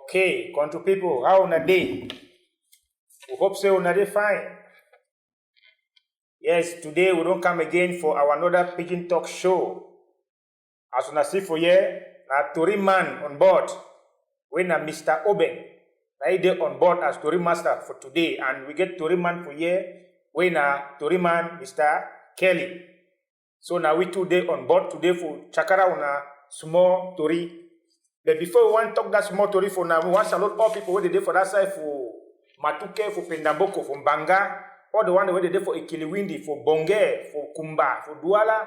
Okay, country people, how on a day? We hope so on a day fine. Yes, today we don't come again for our another PidginTalk Show. As you see for here, a Tory man on board. When Mr. Oben, I dey on board as Tory master for today, and we get Tory man for here. When Tory man Mr. Kelly. So now we today on board today for Chakara on a small Tory. But before we want to talk that small Tory for now, we want to salute all people where they did for that side for Matuke, for Pendamboko, for Mbanga, all the one where they did for Ikiliwindi, for Bonge, for Kumba, for Douala,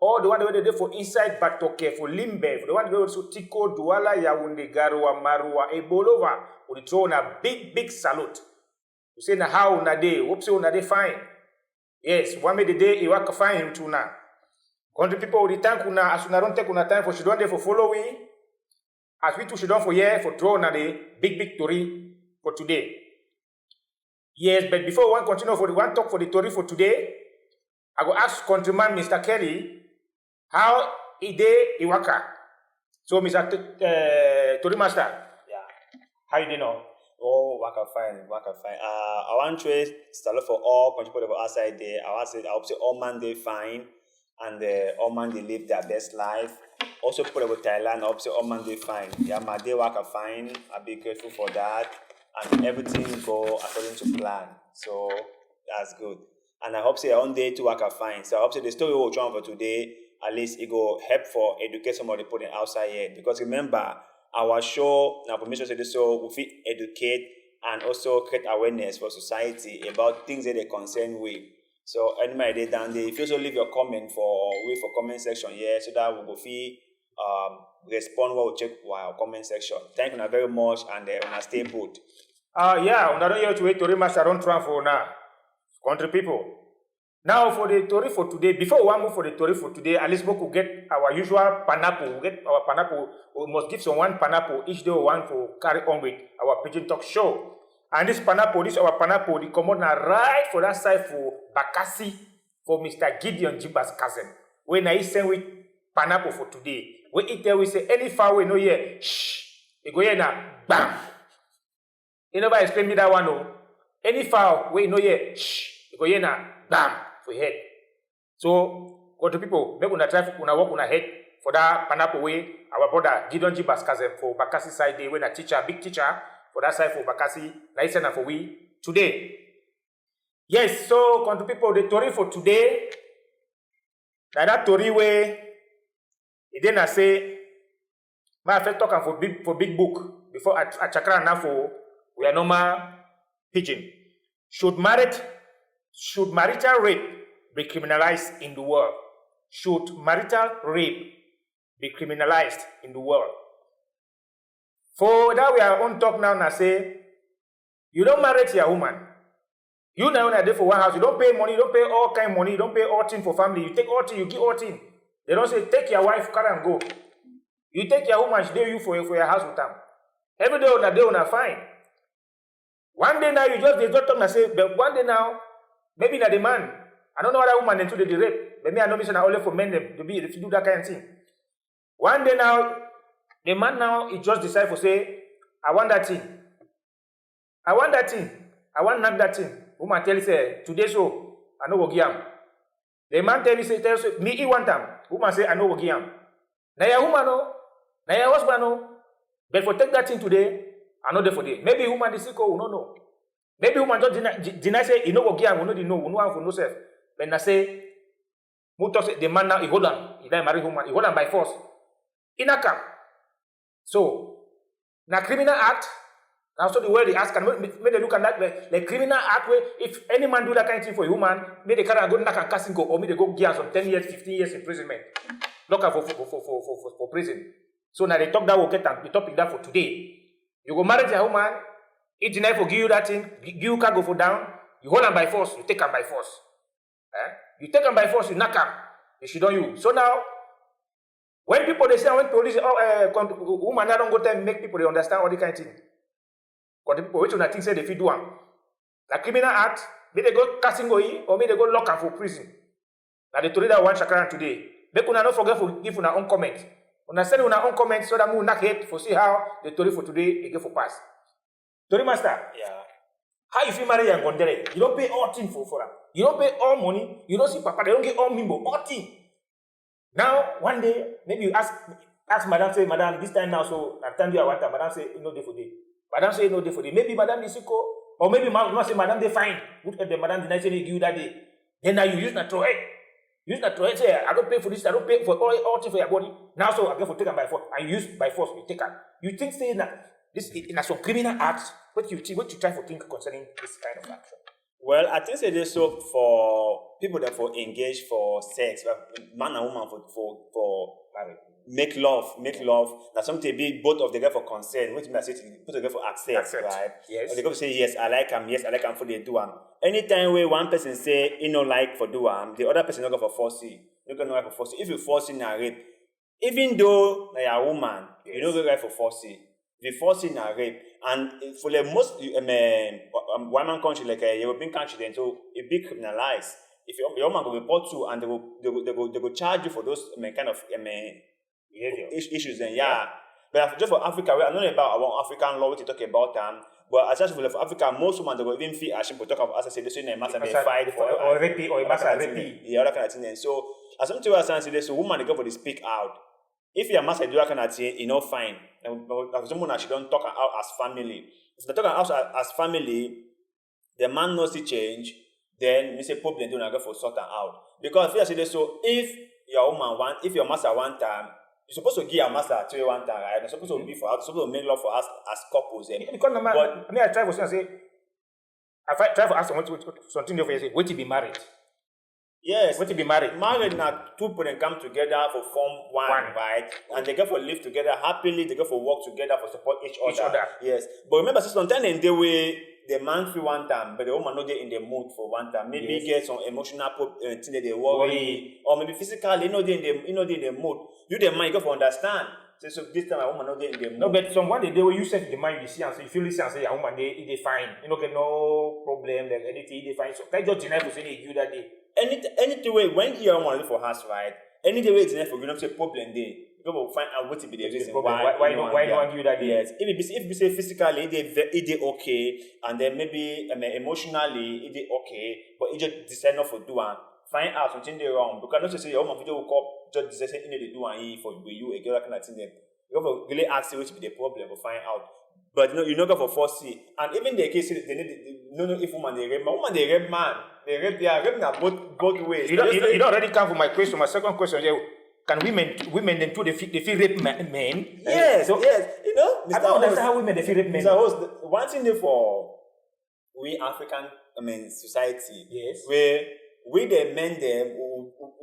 all the one where they did for inside Batoke, for Limbe, for the one where also Tiko, Douala, Yaounde, Garua, Marua, Ebolova, we throw on a big salute. We say na how na day, hope so na day fine. Yes, one may the day you work fine to now. Country people will thank una as una don't take una time for she don't there for following. As we too should don't for here for throw na the big Tory for today. Yes, but before we want to continue for the one talk for the Tory for today, I go ask countryman Mr. Kelly how he day he waka. So Mr. Tory master. Yeah. How you doing now? Oh, waka fine. I want to start for all country people outside there. I hope say all man they fine and all man they live their best life. Also people about Thailand, I hope say all man they fine. Yeah, my day waka fine. I'll be grateful for that. And everything go according to plan. So that's good. And I hope say on day to waka fine. So I hope say the story we'll try for today, at least it go help for educate some of the people outside here. Because remember, our show, now permission to do so, we fit educate and also create awareness for society about things that they concern with. So anybody down there, if you also leave your comment for comment section here, so that we will fit respond what we check our comment section. Thank you very much and stay put. Yeah, we don't have to wait to remaster on try for now. Country people. Now for the Tory for today, before we move for the Tory for today, at least we could get our usual pineapple. We get our pineapple. We must give someone pineapple each day. We want to carry on with our PidginTalk Show. And this our pineapple, the common right for that side for Bakassi for Mr. Gideon Jiba's cousin. When I send with pineapple for today, we eat there we say any foul we know here. Shh. We go here now. Bam. You never explain me that one no. Any foul we know here. Shh. We go here now. Bam. For head. So, go to people, make una try una work una head for that pineapple way. Our brother Gideon Jiba's cousin for Bakassi side day when a teacher, big teacher for that side for Bakassi, nice enough for we today. Yes, so country people, the Tory for today. That Tory way, it then I say, my first talking for big book before I chakra now for we are normal Pidgin. Should marital rape be criminalized in the world? Should marital rape be criminalized in the world? For that we are on talk now and I say, you don't marry to your woman. You now are there for one house. You don't pay money, you don't pay all kind of money, you don't pay all thing for family. You take all thing, you give all thing. They don't say, take your wife, carry and go. You take your woman, she do you for your house with them. Every day on a day on a fine. One day now, you just talk and say, but one day now, maybe not the man. I don't know other woman into the rape. Maybe I know this is only for men to be if you do that kind of thing. One day now, the man now he just decide to say, I want that thing. I want that thing. I want not that thing. Woman tell you say, today so I know go give him. The man tell you me he want them. Woman say I know go give him. Now your woman no, now your husband no. But for take that thing today, I know there for day. Maybe woman is sick or no no. Maybe woman just deny say he no go give him, we no the know, we no have for no self. But I say, the man now he hold on, he don't marry woman, he hold on by force. In a camp. So, now criminal act, now so the way they ask, and may they look at that, the criminal act where if any man do that kind of thing for a woman, may they carry go knock and casting go, or may they go give some 10 years, 15 years imprisonment. Look out for prison. So now they talk that will get the topic that for today. You go marry a woman, he deny for give you that thing, give you can go for down, you hold them by force, you take them by force. You take them by force, you knock them, they should on you. So now, when people they say, when police, woman, I don't go there and make people they understand all the kind of thing. Because the people which one think say they fit do one. The criminal act, may they go casting go in, or may they go lock them for prison. Now they told you that one chakran today. Make una not forget to give una own comment. Una send una own comment so that we will not hate for see how the story for today again for pass. Story master. Yeah. How you feel marry and gondere? You don't pay all thing for them. You don't pay all money. You don't see papa. They don't get all mimbo. All thing. Now one day maybe you ask madam, say madam this time now so at time you want time. Madam say no day for day. Madam say no day for day. Maybe madam is sick or maybe madam say madam they fine. Look at the madam deny say they give you that day. Then now you use na throw. Use na throw. Say I don't pay for this. I don't pay for all thing for your body. Now so I get for take them by force. And use by force you take them. You think say that this in some criminal acts? What you try to think concerning this kind of action? Well, I think it is so for people that for engage for sex, man and woman for make love. That something be both of the girl for consent, which means both of the girl for accept, right? Yes. Or they go to say yes, I like him for the do him. Anytime where one person say he no like for do him, the other person not go for force. You go like for force. If you force in a rape, even though you are a woman, you don't go right for force. If you force in a rape, and for the most women country like a European country, then so it be criminalized. If your woman will report you and they will charge you for those kind of issues, then yeah. But just for Africa, I don't know about our African law, what you talk about but as for Africa, most women they will even feel ashamed to talk about as I said, they must fight for or rapey or must rapey. Yeah, that kind of thing. So as something was saying, so woman they go for the speak out. If your master do that kind of thing, you know, fine. Someone actually don't talk out as family. If they talk out as family, the man knows the change, then Mr. Pope then do not go for sort out. Because if you say so, if your master one time, you're supposed to give your master to you one time, right? You're supposed to be for us, supposed to make love for us as couples. Because I try for say, I try for ask something different. Say, wait to be married. Yes. Wait to be married. Married now, two people then come together for form one, right? And they go for live together happily. They go for work together for support each other. Yes. But remember, sometimes in the way the man feel one time, but the woman not in the mood for one time. Maybe get some emotional thing that they worry, or maybe physically, in the mood. You the man, you go for understand. So this time, a woman not in the mood. No, but someone the day when you say the man you see and say you feel listen and say a woman they fine. You know, get no problem, like anything they fine. So can just deny to say they give that day. Any way when you want to look for house, right? Any way it's enough for you not say problem day. You go find out what to be the reason why you don't give that day. Yes. If you say physically it okay, and then maybe emotionally it okay, but it just decide not for do one. Find out something they wrong because not to say your video will call just decide in the do and for you a girl kind of thing. You have to really ask what to be the problem or find out. But you know go for force. And even the case they need no if woman they rape man. They rape both ways. You don't already come for my question. My second question is can women then too they feel rape men? Yes, so, yes. You know, I don't understand how women they feel rape men. Mr. Host, one thing for we African society, yes, where we the men them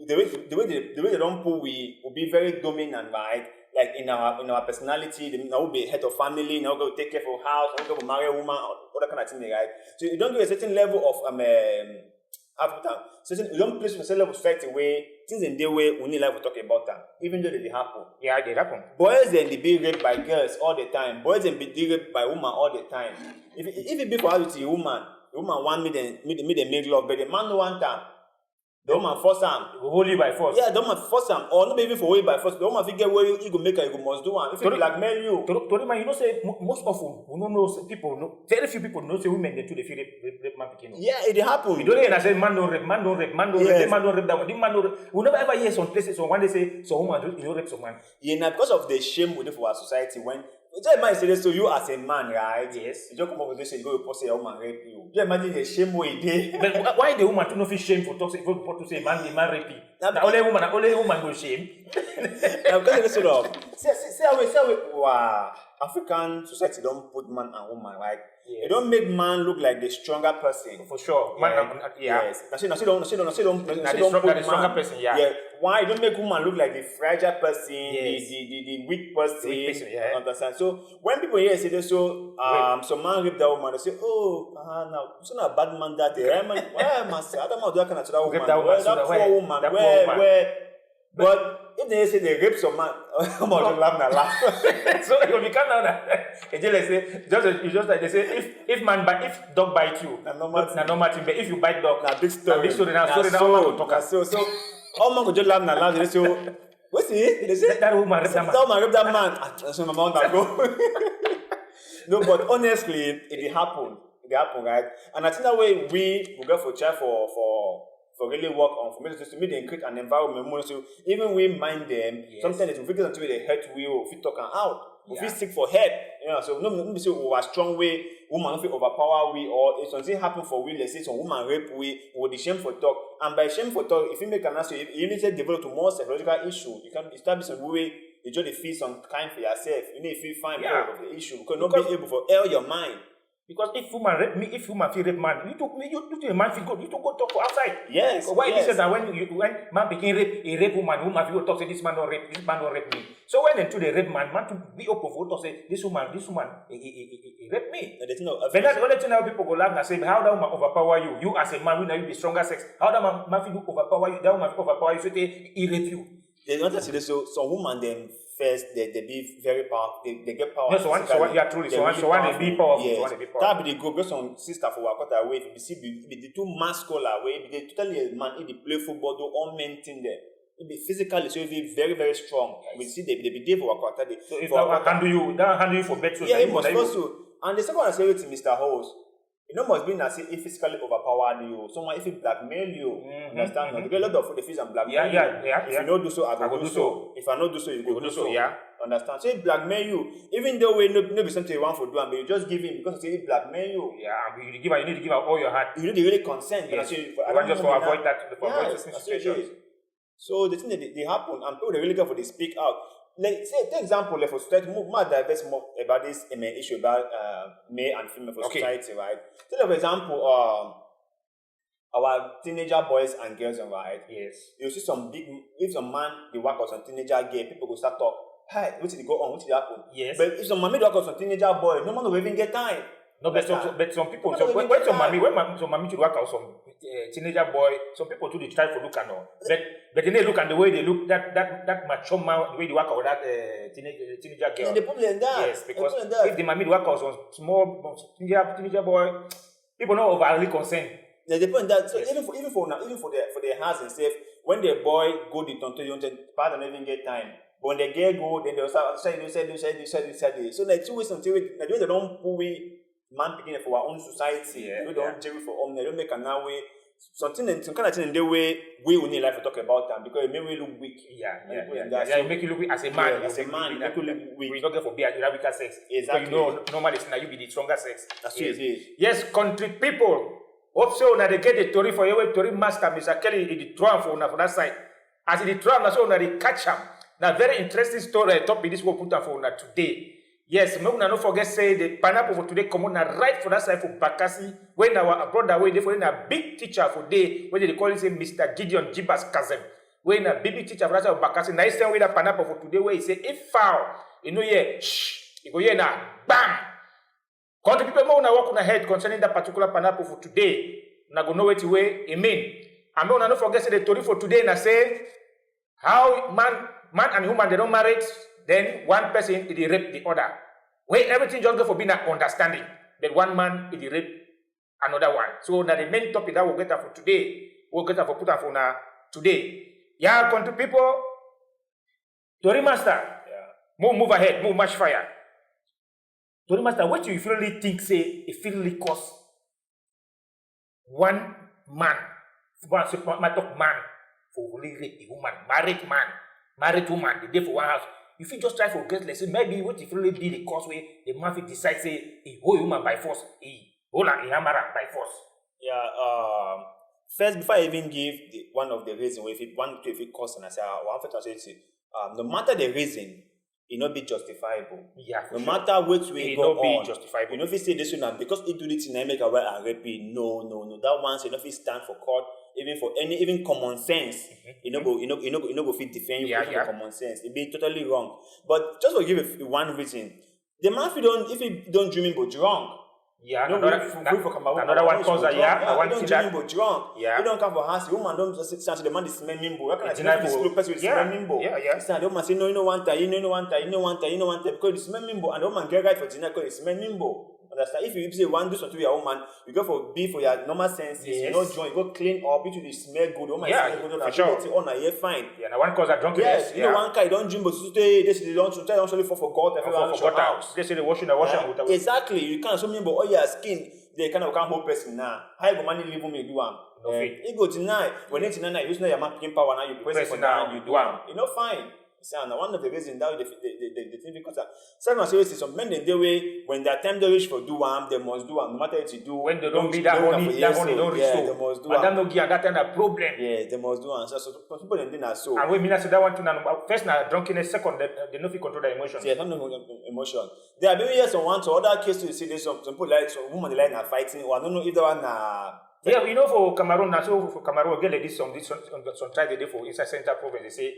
the way they don't pull we will be very dominant, right? Like in our personality, now we'll be head of family, now go take care of house, now go marry a woman, all that kind of thing, right? So you don't do a certain level of you don't place a certain level of society where things in their way we need to talk about them, even though they happen. Yeah, they happen. Boys then they be raped by girls all the time. Boys then be raped by women all the time. If it be for how to woman want me then make love, but the man no want time. The woman force him. Hold you by force. Yeah, the woman force him. Or not even for hold by force. The woman figure where you go make her, you must do one. If you blackmail you. To man, you know say most often we don't know people very few people know say women they too they feel rape man picking. Yeah, it happen. You don't hear say man don't rape that one. The man don't rape. We never ever hear some places so when they say some woman you rape some man. Yeah, because of the shame within for our society when just imagine so you as a man, right? Yes. You just come up with this and go report say a woman rape you. Just imagine the shame way there. But why the woman to not feel shame for to say man rape you? The only woman go shame. Because it's sort of say wow. African society don't put man and woman right. Yes. It don't make man look like the stronger person. For sure. Yeah. Man, yeah. Yes. Don't put the stronger person. Yeah. Yeah. Why don't make woman look like the fragile person, yes. the weak person? Yeah. Understand? So when people hear say this, so some man rape that woman, they say, oh, now it's not a bad man that day. Why am I say? I don't know that kind of that woman. That poor woman. Where? But if they say they rape some man, I'm not laugh. So it will become now that they say just like they say if dog bite you, na normal thing. But if you bite dog, na big story. Now woman will talk. So All man could just laugh and laugh. They say, what's it? They say, that woman raped that man. That woman raped that man. So my mom go. No, but honestly, it happened. It happened, right? And I think that way we will go for try for really work on for me to make them create an environment. So even we mind them, sometimes it will figure until they hurt we or fit talk out. If we seek for help, so no say we are strong way, woman don't feel overpower we, or if something happen for we, let's say some woman rape we the shame for talk. And by shame for talk, if you make an answer, you need to develop to more psychological issue. You can establish some way you just feel some kind for yourself. You need to feel fine of the issue because not be able to air your mind. Because if woman rape me, if woman feel rape man, you to a man feel good, you to go talk for outside. Yes. So why this is that when man begin rape woman feel talk say this man don't rape me. So when into the rape man to be open for to say this woman he rape me. But that's the only thing how people go laugh and say how that woman overpower you. You as a man, we know you be stronger sex. How that man feel overpower you, that woman overpower you, so he rape you. They don't say this, so some woman them first they be very powerful. They get power. No, so one truly. So one they be powerful. Yes. So one they be powerful. That be the go. Because some sister for work away. If you see the two masculine way, they totally a man. If they play football, do all men thing there. It be physically, so it be very very strong. Yes. We see they be there for work. So if that handle you for better. Yeah, it must also. And the second one I say to Mr. Host. It must be that if physically overpowered you, someone if it blackmail you, understand? You get a lot of the fees and blackmail. Yeah. If you don't do so, I will do so. If I don't do so, you go do so. Yeah. Understand? So if blackmail you, even though we no be something you want for do, but you just give him because it blackmail you. Yeah, you need to give out all your heart. You need to really consent. Yes. I want just to avoid that. Avoid this situation. So the thing that they happen, and people they really go for they speak out. Like say, take example, like for society, more diverse more about this issue about male and female for society, right? Take for example, our teenager boys and girls, right? Yes. You see some big, if some man they work on some teenager girl, people go start talk. Hi, what did they go on? What did happen? Yes. But if some mommy work on some teenager boy, no man will even get time. No, but some people. So when some mommy should work out some teenager boy, some people too they try to look at no. But then they look and the way they look that mature man, the way they work out that teenager girl. And they put them that. Yes, because if the mommy work out some small teenager boy, people not overly concerned. Yeah, they put that. So even for their house and stuff, when the boy go the tonto, you part don't even get time. But when the girl go, then they'll start say. So like 2 weeks until they don't pull man picking for our own society. We don't jerry for they don't make an way. Some kind of thing in the way we will need life to talk about them because it may we look weak. Yeah, it make you look weak as a man. As a man, you make you look weak. We don't get for be a weaker sex. Exactly. So you know, normally it's now you be the stronger sex. That's what it is. Yes, country people. Also, now they get the story for your story master, Mr. Kelly, the drum for that side. As the drum, now so now they catch him. Now, very interesting story. I thought this will put up for today. Yes, I'm not forget say the pineapple for today come on right for that side for Bakassi. When our brother way they for a big teacher for day, where they call him say Mr. Gideon Jiba's cousin. When a big teacher for that side of Bakassi, nice time with a pineapple for today where he say if foul, you know shh, you go here now, bam. Country people more now walk on ahead concerning that particular pineapple for today. Now go know what way, amen. I'm not forget say the story for today and I say how man and woman they don't marry. Then one person they rape the other. Where everything just go for being an understanding. Then one man they rape another one. So now the main topic that we'll get for today, we'll get for put up for now today. Yeah, country people. Tori Master. Yeah. Move ahead, move much fire. Tori Master, what do you really think say it really cost one man, man for really rape a woman, married woman, the day for one house. If you just try for get let's say maybe what if really be the cause where the man will decide say he hold woman by force, he hold a hammer by force. Yeah, first before I even give one of the reasons if it want to if it cost and I say one first I say no matter the reason, it not be justifiable. Yeah, no matter which way it go not be on, justifiable. You know if you say this one because it do this thing I make aware and rape no. That one say you know if it stand for court. Even common sense, you know go fit defend you for common sense. It be totally wrong. But just to give one reason, the man if he don't dream but drunk. Yeah, another one cause that one don't dream but drunk. Yeah, you don't come for house. The woman don't just stand to the man is smell mimbo. How can I say this little person is smell mimbo? Yeah. The woman say no, you know one time because it's smell mimbo, and the woman get right for dinner because it's smell mimbo. Understand? If you say you want to do something with your woman, you go for B for your normal senses. Yes. You know, join, you go clean up, you smell good. Woman smell good. For sure. Oh, now you're fine. Yeah, now one cause that drunkenness. Yes, you know, one guy don't drink, but today they say they don't actually for God. For God, they say they washing the wash and water. Exactly. You can't. So mean, but your skin, they kind of can't hold person now. How you money live with me do am? No fit. You go deny when it's deny. You know your man picking power now. You press it for now. You do am. You know fine. See, and one of the reasons that the thing because some say some men they way when their time they reach for do am, they must do am. No matter what you do, when they don't be that money don't reach they must do am. Madam no give that kind of problem. Yeah, they must do am. So people they are so. And we mean so that one thing. First now drunkenness. Second, they no fit control their emotions. Yeah, no emotion. There are maybe yes on one to other cases you see there's some people like some women like are fighting. Or I don't know if that one yeah, you know for Cameroon now. So for Cameroon, get like this some try the day for inside Central Province. They say,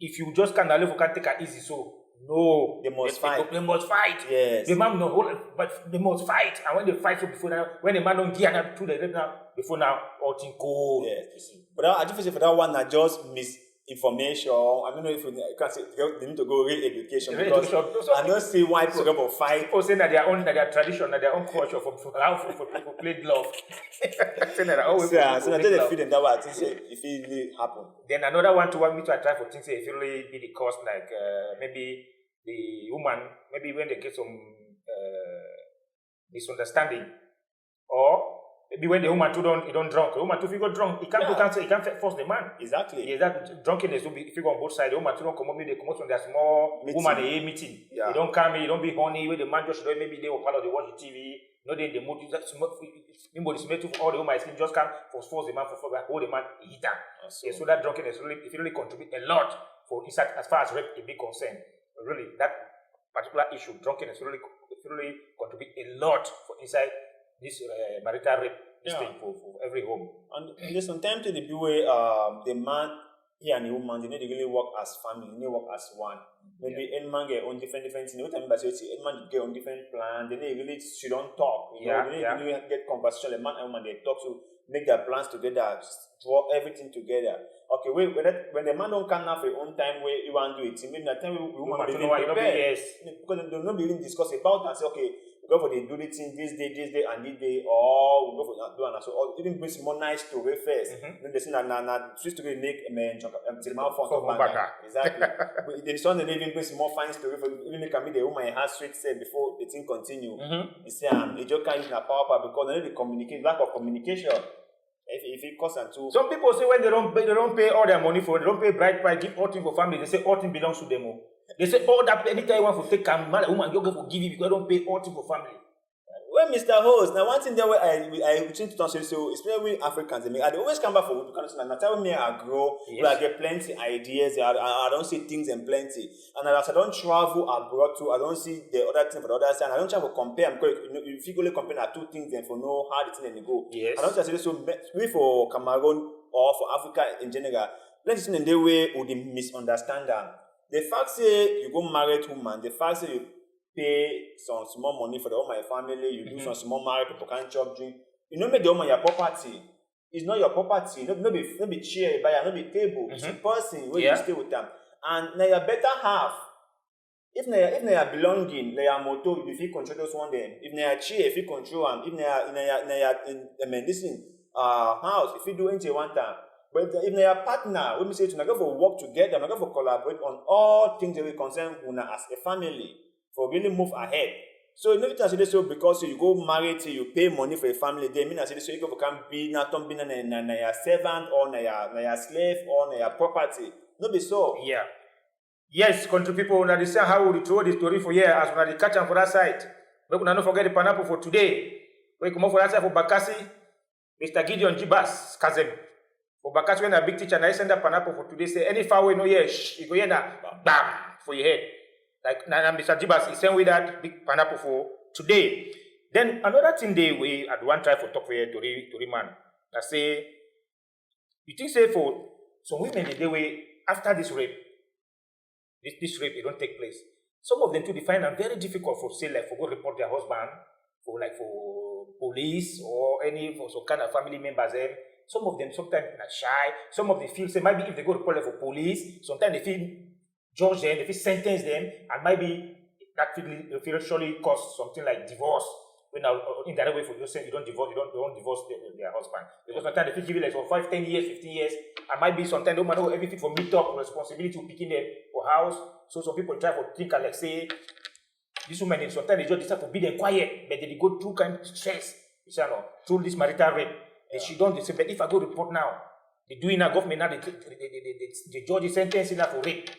if you just can't live, you can take it easy. So no, they must fight. They must fight. Yes. The man no, but they must fight. And when they fight, so before now, when the man don't get enough to the rape now, before now, all thing go. Yes. But I just say for that one, I just misinformation. I don't know if you can say they need to go real education because I don't see why people go fight. People say that their tradition, that their own culture for how for people play glove. So I tell the feeling that way. I think if it really happen. Then another one to want me to try for things if it really be the cause like maybe the woman maybe when they get some misunderstanding or maybe when the woman too don't drunk, the woman too if you go drunk, he can't force the man. Exactly. Yeah, that drunkenness will be if you go on both sides, the woman too don't come up, maybe they come out from their small meeting. Woman a meeting. Yeah. They don't come in, you don't be horny, where the man just maybe they were part of the watch TV, no they the mood anybody smell to all the woman skin just come force the man for hold the man hit her. Yeah, so that drunkenness really if it really contribute a lot for inside as far as rape is concerned. Really that particular issue, drunkenness really contribute a lot for inside this marital rape thing for every home. And there's sometimes to the way the man here and the woman they really work as family, they work as one. Maybe any man get on different things. You know what I mean? But any man get on different plans. They really should don't talk. You know, they really get conversation. The man and woman they talk to make their plans together, draw everything together. Okay, when the man don't come now for your own time where you want to do it, maybe that time we woman be prepare. Because they don't even discuss about and say, okay, we go for the do the thing this day, and this day, or we go for that do and so or even bring some more nice story first. Then they say na switch to make the man fun exactly. But the son they even bring some more fine story for even make the woman has straight said before the thing continue. You say it just can't use na power because they communicate lack of communication. If it costs and too. Some people say when they don't pay all their money for, they don't pay bride price, give all thing for family. They say all thing belongs to them. They say all that anytime you want to take a man, a woman, you go for give it because they don't pay all thing for family. Well, Mr. Host, now one thing that I think to say so, especially with Africans, I always come back for because na time me I grow, I get plenty ideas. I don't see things in plenty, and as I don't travel abroad too, I don't see the other thing for the other side. I don't try to compare because if you go compare two things, then for know how the thing they go. Yes. I don't just say so. Maybe for Cameroon or for Africa in general, plenty things in the way would misunderstand them. The fact say you go married woman, the fact say you pay some small money for the whole my family, you do some small marriage, people can't chop drink. You know, make the whole your property. It's not your property. No be chair you buy, no be table. It's a person where you stay with them. And now your better half. If they are belonging, they are motor, if you control those one them. If they are chair, if you control them. If they are listen, house, if you do anything one time. But if they are partner, when we say to go for work together, go for collaborate on all things that we concern una as a family. For really move ahead. So you know it as so because you go married, you pay money for a family, they mean as so you can be not be na servant or na slave or na property. No be so. Yeah. Yes, country people understand how we throw the story for here as we catch them for that side. But we not forget the pineapple for today. We come up for that side for Bakassi, Mr. Gideon Jibas Kazem. For Bakassi when a big teacher and I send that pineapple for today, say any far way no here, you go here now, bam for your head. Like Mr. Jibas is sent with that big pineapple for today. Then another thing I want try for talk for here to man. I say, you think say for some women the way after this rape, this rape it don't take place. Some of them too they find it very difficult for say like for go report their husband for police or any for some kind of family members. Some of them sometimes are shy. Some of them feel say maybe if they go report for police, sometimes they feel judge them, if you sentence them, and maybe that will surely cause something like divorce. when now indirect way for you say you don't divorce their husband. Because sometimes they give you like for 5, 10 years, 15 years. And might be sometimes no matter everything for meet up responsibility to picking them for house. So some people try for think and like say this woman sometimes they just decide to be them quiet, but they go through kind of stress. You say no, through this marital rape. Yeah. She don't they say, but if I go report now, they do in a government now the judge is sentencing her for rape.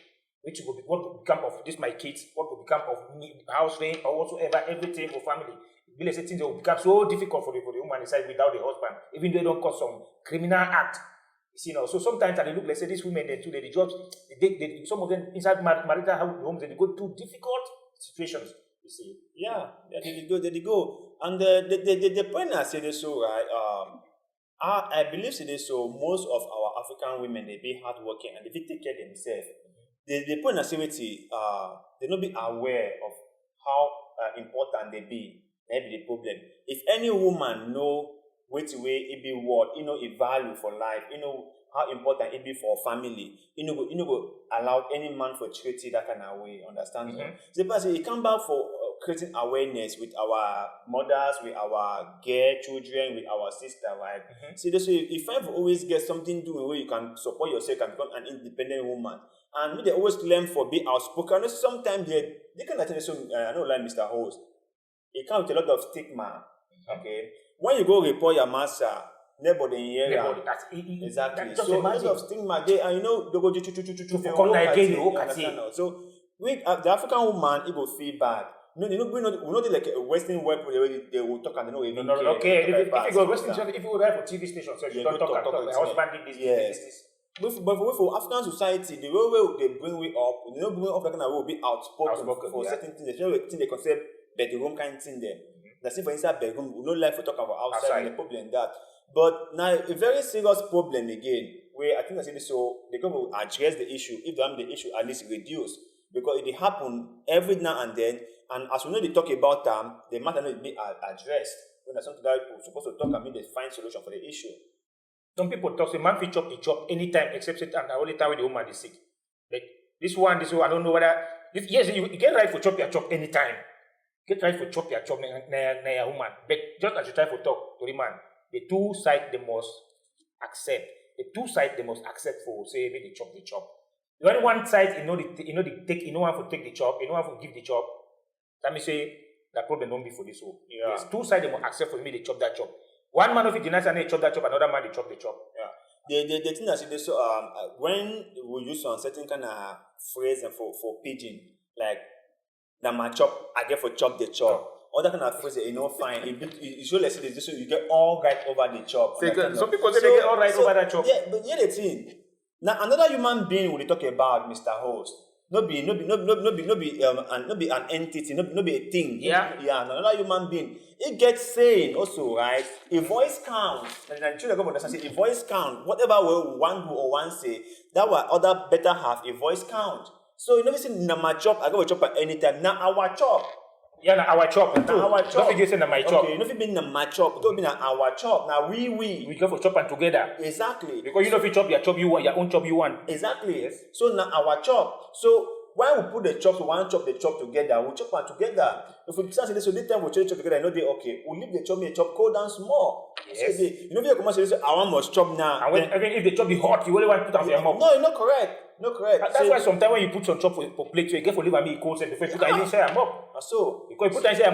Which will be what will become of this my kids, what will become of me, house rent or whatsoever, everything for family. Things that will become so difficult for the woman inside without the husband, even though they don't cause some criminal act. You see, so sometimes they look like say these women they judge some of them inside marital homes they go through difficult situations. You see. Yeah, they go. And the point I say this so right, I believe this so most of our African women they be hardworking and they take care of themselves. The point I say they not be aware of how important they be. Maybe the problem. If any woman know which way it be what, it value for life, how important it be for family, go allow any man for treat it that kind of way. Understand? Mm-hmm. So person it come back for creating awareness with our mothers, with our girl children, with our sister, right? Mm-hmm. See, so if I always get something doing where you can support yourself and become an independent woman, and they always learn for being outspoken. Sometimes they can attend so I don't like Mr. Host. It comes with a lot of stigma. Okay, when you go report your master, nobody in here. Exactly. So a lot of stigma there, and they go to so with the African woman, it will feel bad. No, we're not like a Western web where they will talk and they know even care. Okay, if you go Western, if you go there for TV station, so you don't talk. My husband did this. Yes. But for African society, the way they bring we up, they don't bring up that kind of way will be outspoken for certain things. There's no thing they consider bedroom kind of thing there. That's for inside bedroom, we don't like to talk about outside. The problem that. But now a very serious problem again, where I think I said this, so they go to address the issue. If they have the issue, at least reduce because it happen every now and then. And as we know, they talk about them, the matter will be addressed. When there's something that we're supposed to talk, I mean, they find solution for the issue. Some people talk, say, man, we chop the chop anytime except it, and the only time when the woman is sick. Like, this one, I don't know whether, yes, you get right for chop your chop anytime. Get right for chop your chop, na your woman. But just as you try for talk to the man, the two sides they must accept. The two sides they must accept for, say, maybe they chop the chop. The only one side, they want to take the chop, you know want to give the chop. That means say, that problem don't be for this one. Yeah. Yes, two sides they must accept for me, they chop that chop. One man of it denies and they chop that chop, another man they chop the chop. Yeah. The thing that is so when we use some certain kind of phrase for pidgin, like that my chop, I get for chop the chop. Other kind of phrase, fine. It show less this so you get all right over the chop. Some people say they get all right over that chop. Yeah, but the thing. Now another human being we talk about, Mr. Host. No be an entity, no be a thing. Yeah. Another human being. It gets saying also, right? A voice count. And the government say a voice count. Whatever we one do or one say, that will other better have a voice count. So you never say na my chop, I go chop at any time. Now our chop. Yeah, na our chop. Our chop. Don't forget say na my chop. Okay, you know if it be na my chop, it don't be na our chop. Now we go for chop and together. Exactly. Because you know if you chop your chop you want, your own chop you want. Exactly. Yes. So now our chop. So when we put the chops, one chop the chop together, we chop and together. If we start this, so this time we chop together, I know they okay. We leave the chop, the chop cool down small. Yes. So if you come and say, I want must chop now. And if the chop be hot, you only want to put on your mouth. No, not correct. Not correct. That's why sometimes when you put some chop for plate, you get for live and me cold before you put it inside your mouth. So because you put it inside your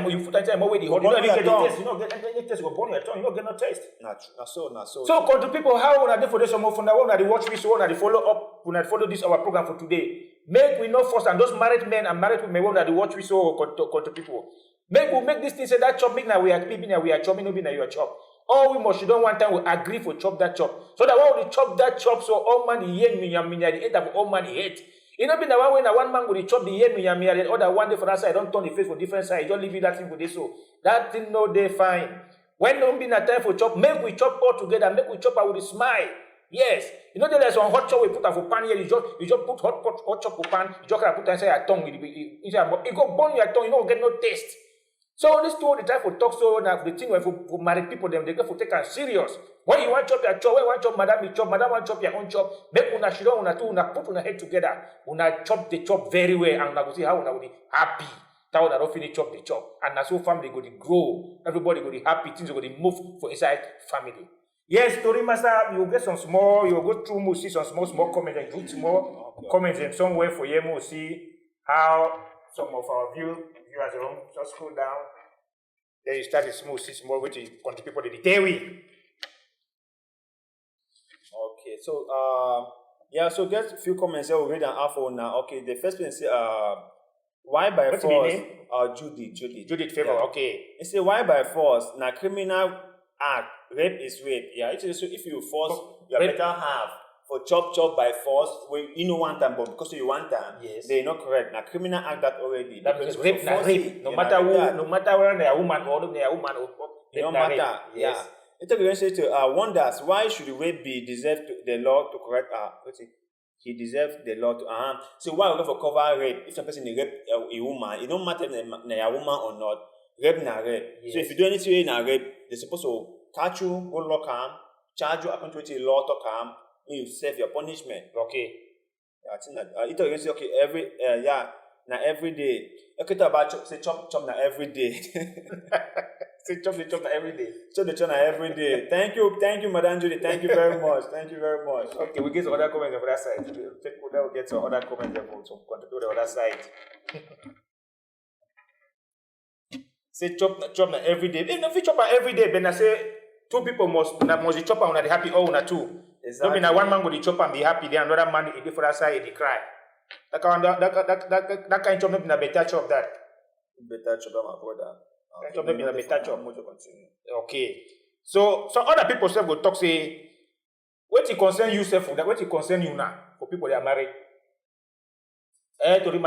mouth with the hot, you don't even get the taste. You don't get any taste. You burn your tongue. You don't get no taste. Not so. So, to people, how are they for this some more? From now on, they watch me, so on, they follow up. When I follow this our program for today. Make we know first, and those married men and married women that they watch we so to people. Make this thing say that chop make now we are keeping now we are chopping, no be now you are chop. All we must don't one time we agree for chop that chop. So that when we chop that chop, so all man the yen me the end of all man the hate. You know be the one when one man will chop the yen me the other one day for that side, don't turn the face for different side, don't leave you that thing for this so. That thing no they fine. When don't be na time for chop, make we chop all together, make we chop out with a smile. Yes, you know there's some hot chop we put for pan here. You just put hot chop for pan. You just put inside your tongue. It go burn your tongue. You don't get no taste. So this two the time for talk so now the thing when for married people them they go for take it serious. When you want chop your chop, when you want chop madam you chop, madam want chop your own chop. Make una shiro una two una put una head together. Una chop the chop very well and una go see how una will be happy. Town that don't finish chop the chop. And that's so family go to grow. Everybody go to happy, things go to move for inside family. Yes, Story Master, you'll get some small, you'll go through, see some small comments and do small comments and somewhere for you, we'll see how some of our viewers at home, just scroll down. Then you start a small, see small, which is contribute to the dairy. Okay, so so get a few comments here. We'll read an alpha now. Okay, the first person say why by What's force? your name? Judith Favor. Yeah. Okay. They say why by force? Now criminal act, rape is rape. Yeah, it is. So if you force your rape. better half for chop by force, when you know one time, but because you want time, Yes. they're not correct. Now criminal act that already. That means rape, na rape. No matter whether they are woman or they are woman or it don't matter. Rape. Yes. Yeah. It say to wonders why should rape be deserved the law to correct he deserves the law to so why we go for cover rape if some person rape a woman, it don't matter if they are a woman or not, rape na rape. Yes. So if you do anything in a rape, they're supposed to catch you, go lock him, charge you according to the law to come, you serve your punishment. Okay. I think that it say okay every every day. Okay, talk about chop na every day. Say chop na every day. Chop the chop na every day. Thank you, Madam Judy. Thank you very much. Thank you very much. Okay, we get some other comments on the other side. We'll get some other comments and some contribute to the other side. Say chop na every day. If you chop na every day, then I say two people must chop and they happy or una two. Exactly. Don't mean one man go to chop and be happy, then another man in the other side they cry. That kind of chop not been a better chop that. Better chop, my brother. Okay. So other people self will talk say, what it concern you self for that, what it concern you now for people that are married.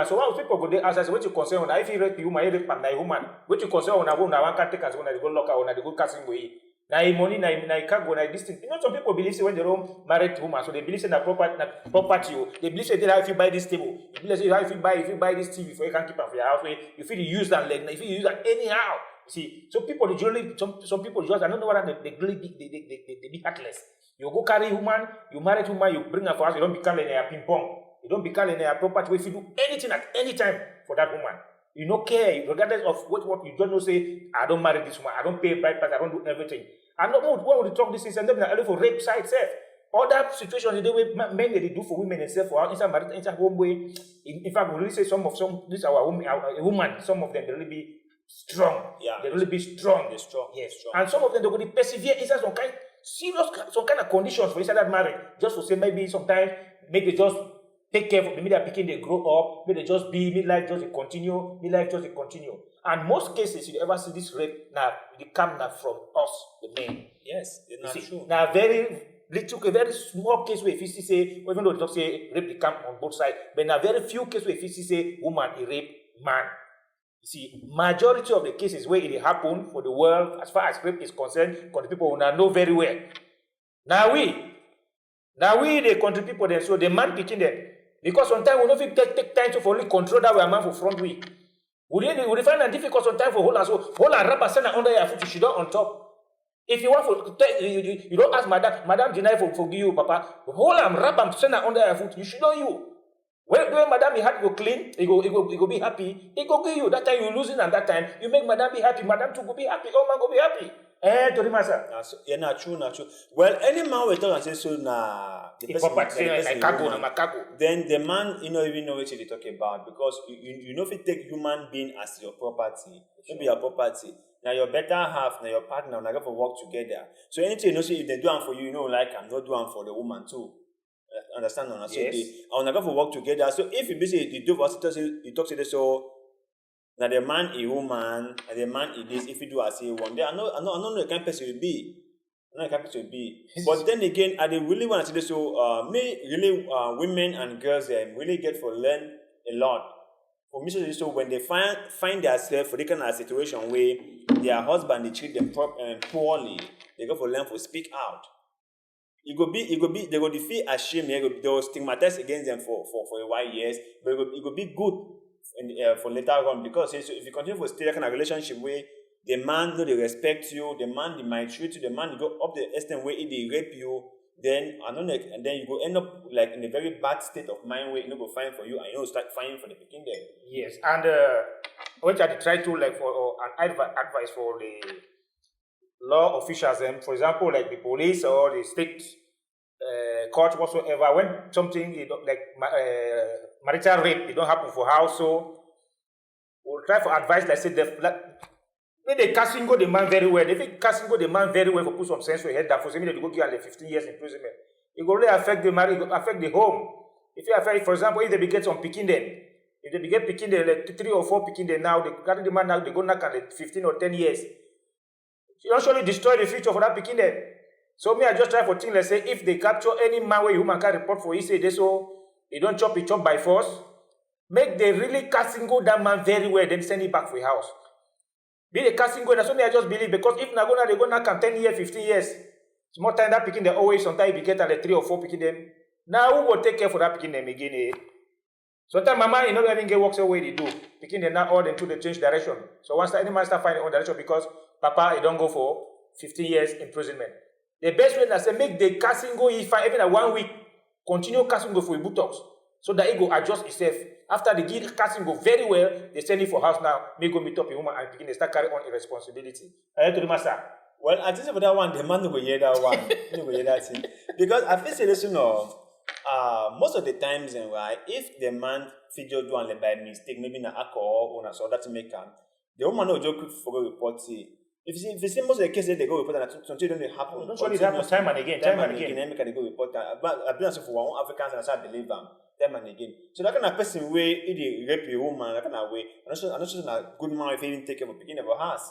So why people go there ask what you concern on if you rape you man, rape and woman, what you concern on a woman, one can take us when they go lock out, when they go casting away. Now money, now can't go now this thing. You know, some people believe when they're home married woman, so they believe in the property. They believe that if you buy this table, they believe if you buy this TV, for you can keep it for your house. You feel you use that leg, if you use that anyhow. You see, so people generally some people just I don't know what they be heartless. You go carry woman, you marry woman, you bring her for house, you don't become a ping pong. You don't become a property. If you do anything at any time for that woman. You don't care, regardless of what you don't know. Say, I don't marry this woman, I don't pay bride price, I don't do everything. And not when we talk this things, and then only for rape side itself. Other situations the way men they do for women themselves for inside marriage, inside home way. In fact, we really say some this our woman, some of them they really be strong. Yeah, they really be strong. They're strong. Yes, strong. And some of them they're going to persevere inside some kind of conditions for inside that marriage. Just to say maybe sometimes maybe just take care of maybe they're picking, they grow up, maybe they just be midlife just continue. And most cases you ever see this rape now they come now from us, the men. Yes, it's not true. Now a very small case where if you say, even though they don't say rape they come on both sides, but now very few cases where if you say woman he rape man. You see, majority of the cases where it happen for the world as far as rape is concerned, country people will know very well. Now we the country people then so the man pitching them. Because sometimes we don't take time to fully control that we are man for front way. We find it difficult sometimes for hold and rubber send under your foot, she don't on top. If you want for you don't ask Madam Jinai for forgive you, Papa. Hold and rubber send under your foot, you should know you. When Madam he had to go clean, he go be happy, he go give you. That time you losing and that time you make Madam be happy, Madam too go be happy, all man go be happy. To the master. Not true. Well, any man will talk and say so the person then the man you know even know what they talk about because you know if you take human being as your property, maybe your property. Now your better half, now your partner, now go for work together. So anything you know say if they do them for you, you know like I'm not doing for the woman too. Understand on? So yes. I wanna go for work together. So if you basically the divorce you talk to this so now the man a woman and the man is this if you do as he want. I know the kind of person will be. But then again, I really want to say this so women and girls really get for learn a lot. For me so when they find themselves for the kind of situation where their husband they treat them poorly, they go for learn for speak out. It go be they go feel ashamed, they will stigmatize against them for a while, yes, but it go be good for later on because so if you continue to stay that kind of relationship where the man they respect you, the man they might treat you, the man they go up the extent where if they rape you, then and then you go end up like in a very bad state of mind where you go find for you and you start finding for the picking there. Yes, and which I try to like for an advice for the law officials, and for example, like the police or the state court whatsoever, when something like marital rape, it don't happen for house, so we'll try for advice. Like say they casting go the man very well. If they casting go the man very well for put some sense for head that for say they go give like 15 years imprisonment, it will really affect the marriage, it will affect the home. If you affect, for example, if they begin some picking then, if they begin picking them like 3 or 4 picking them now, they carry the man now, they go knock at like 15 or 10 years. You actually destroy the future for that picking them. So me, I just try for things like say if they capture any man where human can report for, he say they so they don't chop it chop by force, make they really casting go that man very well, then send it back for your house. Be the casting go, that's what I just believe, because if Nagona they go knock 10 years, 15 years, it's more time that picking them always sometimes you get at like 3 or 4 picking them. Now who will take care for that picking them again? Eh? Sometimes mama, you know, even get works away they do. Picking them now all into the change direction. So once any man start finding on direction because Papa, he don't go for 15 years imprisonment. The best way is to make the casting go if even at 1 week, continue casting go for a botox so that it go adjust itself. After they give casting go very well, they send it for house now, may go meet up a woman and begin to start carry on a responsibility. I to the master. Well, I think for that one, the man will hear that one. He will hear that thing. Because I feel say this, you know, most of the times, right, if the man figure do one by mistake, maybe in alcohol or so that make him, the woman will just quick for report it. If you see most of the cases they go report and something don't happen. Don't it happens time and again. They go report but I've been for one Africans and I start believe them time and again. So that kind of person way if they rape a woman, that kind of way. I'm not sure that good man if he even take care of picking of a house.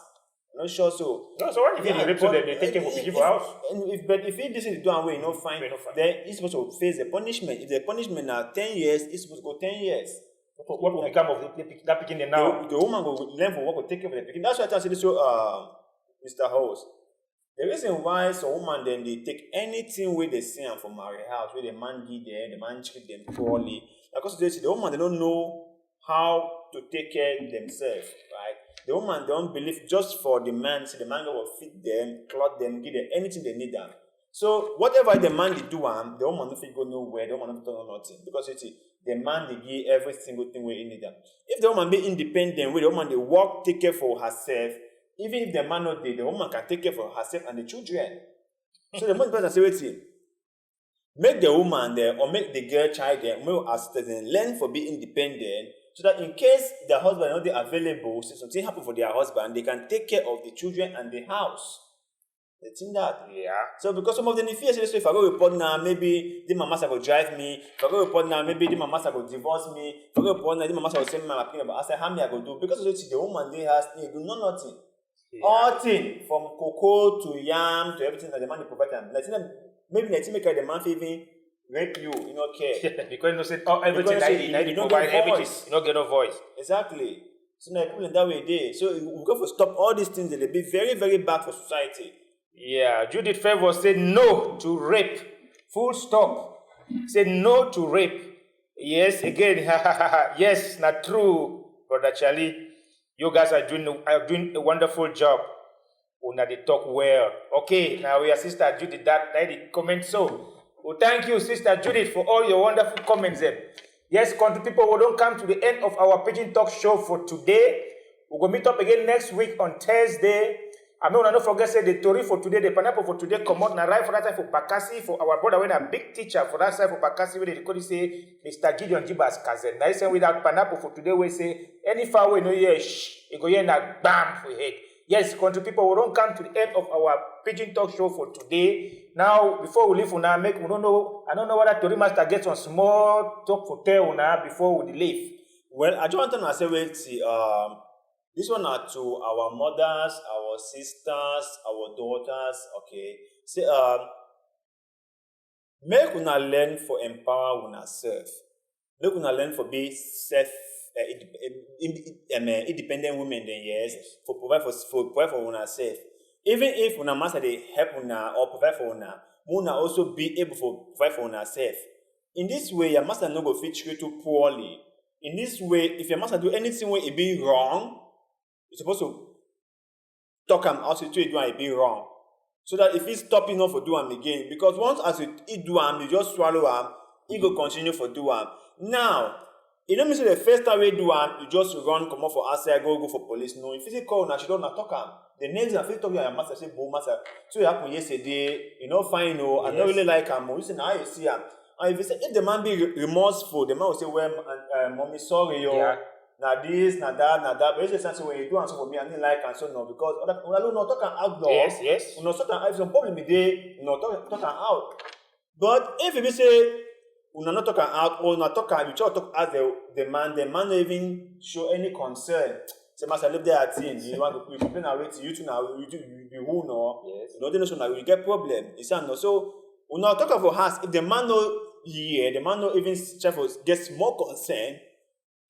I'm not sure so. No, so what if he rape so they take care of picking for house? But if he doesn't do away, no fine, then he's supposed to face the punishment. If the punishment now 10 years, he's supposed to go 10 years. What will become of that picking now? The woman will learn for what will take care of the picking. That's why I say this so Mr. Host. The reason why some woman then they take anything where they see them from married house, where the man give them, the man treat them poorly. Because the woman they don't know how to take care of themselves, right? The woman don't believe just for the man, so the man will feed them, clothe them, give them anything they need them. So whatever the man they do, the woman don't go nowhere, the woman don't do nothing. Because it's the man they give every single thing where he need them. If the woman be independent, where the woman they work, take care for herself. Even if the man not there, the woman can take care for herself and the children. So the most important say, wait, make the woman there or make the girl child there, learn for being independent, so that in case the husband is not available, so something happen for their husband, they can take care of the children and the house. They think that. Yeah. So because some of them fear, so if I go report now, maybe the mama will drive me. If I go report now, maybe the mama will divorce me. If I go report now, the mama will send me my opinion. But I say, how me I go do? Because the woman they do nothing. Yeah. All things from cocoa to yam to everything that the man provide them. Maybe they make the man even rape you, you know, care. Because you say everything that you don't provide everything, you don't get no voice. Exactly. So now people in that way there. So we go for stop all these things that they be very, very bad for society. Yeah, Judith Favor said no to rape. Full stop. Said no to rape. Yes, again, yes, not true, Brother Charlie. You guys are doing a wonderful job. Una they talk well. Okay, now we are Sister Judith that the comment so. Well, thank you, Sister Judith, for all your wonderful comments there. Yes, country people, we don't come to the end of our Pidgin Talk Show for today. We're going to meet up again next week on Thursday. I mean, don't forget say the Tori for today, the pineapple for today, come out and arrive for that side for Bakassi, for our brother, when a big teacher for that side for Bakassi, where they could say Mr. Gideon Jiba's cousin. Now, say without pineapple for today, we say any far away, no, yeah, shh, you go here and bam for head. Yes, country people, we don't come to the end of our Pidgin Talk Show for today. Now, before we leave for now, I don't know whether Tori Master gets some small talk for tell now before we leave. Well, I just want to say, wait, this one are to our mothers, our sisters, our daughters, okay. Say, make una learn for empower una self. Make una learn for be self independent women then yes, for provide for una self. Even if una master they help una or provide for una also be able to provide for una self. In this way, your master no go fit treat you poorly. In this way, if your master do anything where it be wrong, you're supposed to talk him out to do it be wrong. So that if he's stopping not for do him again, because once as you do him, you just swallow him, he go continue for do him. Now, You don't mean say the first time we do one, you just run, come out for outside, go for police. No, if you call now, she don't talk am. The next time, if you talk to your master, say, "Boom, master." So it happened yesterday. You know, fine, no, I don't really like him. You say, now you see him. And if you say, if the man be remorseful, the man will say, "Well, mommy, sorry, yo." Yeah. Now this, now that. But you say, when you do answer for me, I didn't like and so no, because I don't know, talk outdoor. Yes. You know, sometimes I have some problem with day, you know, talk out. But if you say, we're not talking out, or not talking, you try to talk as the man don't even show any concern. Say, master, live there at team. You want to complain already, you two now, you who know. Yes. You know, so now you get problem. You say, no, so we're not talking for us. If the man no the man no even try for get more concern,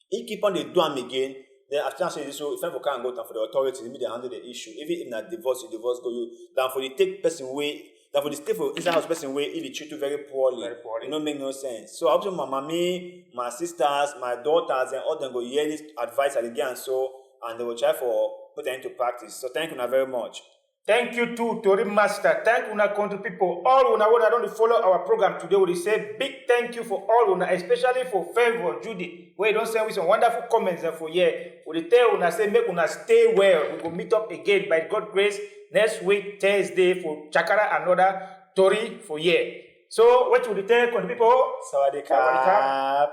he keep on the do am again. Then after saying so, if I can't go down for the authorities, maybe they handle the issue. Even if not divorce, you divorce go you down for the take person way. That for the stay for inside house person way if they treat you very poorly. It don't make no sense. So after my mommy, my sisters, my daughters, and all them go hear this advice again, and they will try for put it into practice. So thank you very much. Thank you to Tori Master. Thank you, country people. All una who don't follow our program today, we say big thank you for all una, especially for Favor Judy, where you don't send with some wonderful comments for here. We tell una say make una stay well. We will meet up again by God's grace next week Thursday for Chakara another Tori for here. So what will you tell country people? Sawadee krap.